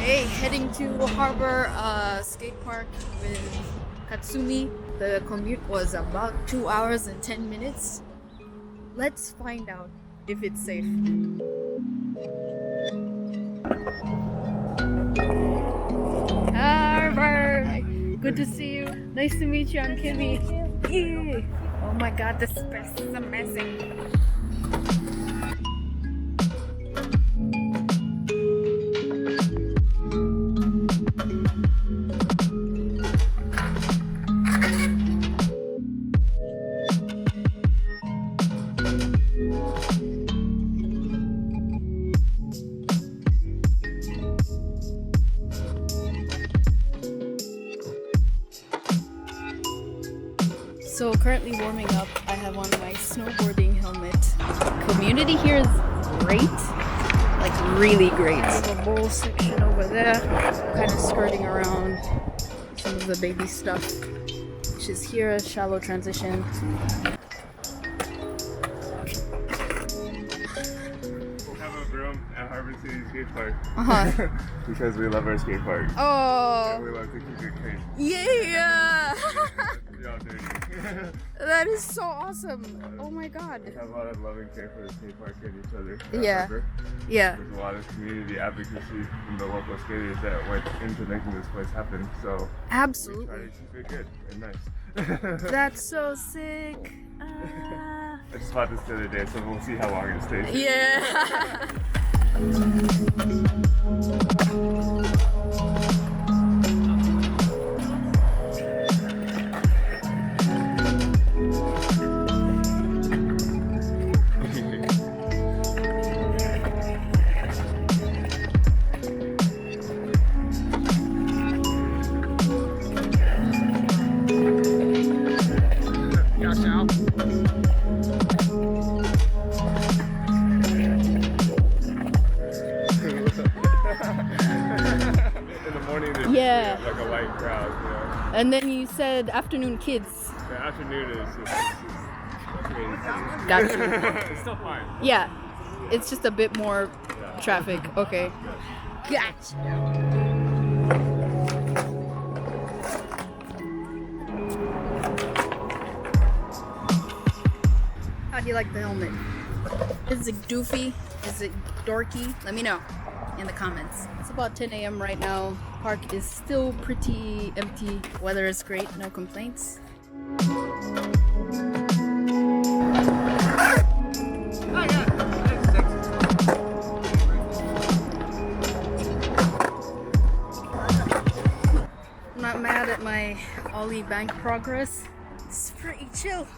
Hey, heading to Harbor skate park with Katsumi. The commute was about 2 hours and 10 minutes. Let's find out if it's safe. Harbor! Good to see you. Nice to meet you. I'm Kimmy. Yay. Oh my god, this place is amazing. So currently warming up, I have on my snowboarding helmet. Community here is great, like really great. I have a bowl section over there, kind of skirting around some of the baby stuff, which is here, a shallow transition. We'll have a room at Harbor City Skatepark because we love our skate park. Oh, And we love to keep it clean. yeah! We're all dirty. That is so awesome. Oh my god. We have a lot of loving care for the skate park and each other. Yeah. Yeah. There's a lot of community advocacy from the local skaters that went into making this place happen. So Absolutely. we try to keep it good and nice. That's so sick. I just bought this the other day, so we'll see how long it stays. Yeah. Yeah. Like a light crowd, you know. And then you said afternoon kids. The afternoon is just crazy. Gotcha. It's still fine. Yeah. It's just a bit more traffic. Okay. Gotcha. How do you like the helmet? Is it doofy? Is it dorky? Let me know in the comments. It's about 10 a.m. right now. Park is still pretty empty. Weather is great, no complaints. I'm not mad at my ollie bank progress. It's pretty chill.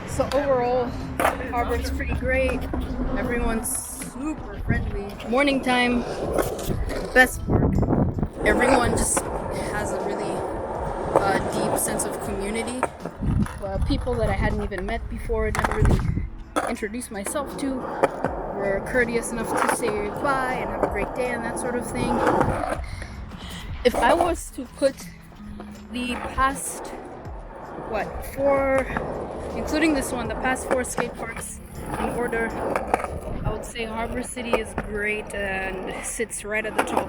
So overall, Harbor's pretty great. Everyone's super friendly. Morning time, best park. Everyone just has a really deep sense of community. People that I hadn't even met before, never really introduced myself to, were courteous enough to say goodbye and have a great day and that sort of thing. If I was to put the past, four, including this one, the past 4 skate parks in order, I would say Harbor City is great and sits right at the top.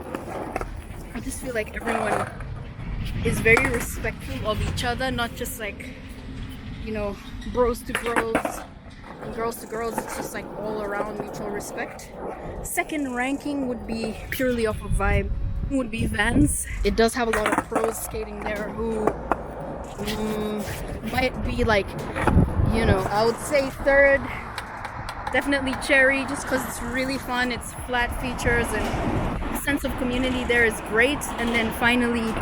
I just feel like everyone is very respectful of each other, not just like, you know, bros to girls and girls to girls. It's just like all around mutual respect. Second ranking would be purely off of vibe, would be Vans. It does have a lot of pros skating there who might be like, you know, I would say third, definitely Cherry, just because it's really fun. It's flat features and the sense of community there is great. And then finally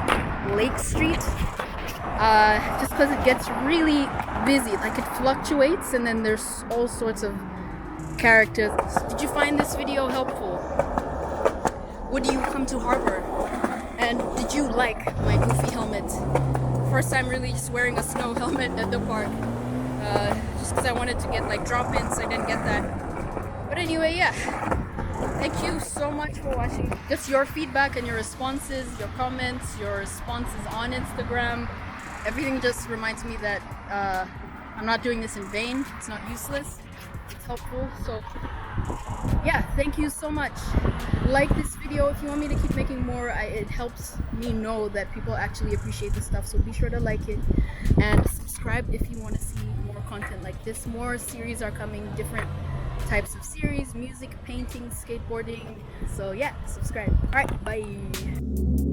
Lake Street, just because it gets really busy, like it fluctuates, and then there's all sorts of characters. Did you find this video helpful? Would you come to Harbor? And did you like my goofy helmet? First time really just wearing a snow helmet at the park, just because I wanted to get like drop-ins. I didn't get that, but anyway, yeah, Thank you so much for watching. Just your feedback and your responses, your comments, your responses on Instagram, everything just reminds me that I'm not doing this in vain. It's not useless. It's helpful. So yeah, thank you so much. Like this video if you want me to keep making more. It helps me know that people actually appreciate this stuff, so be sure to like it and subscribe if you want to see more content like this. More series are coming, different types of series, music, painting, skateboarding. So yeah, subscribe. All right, bye.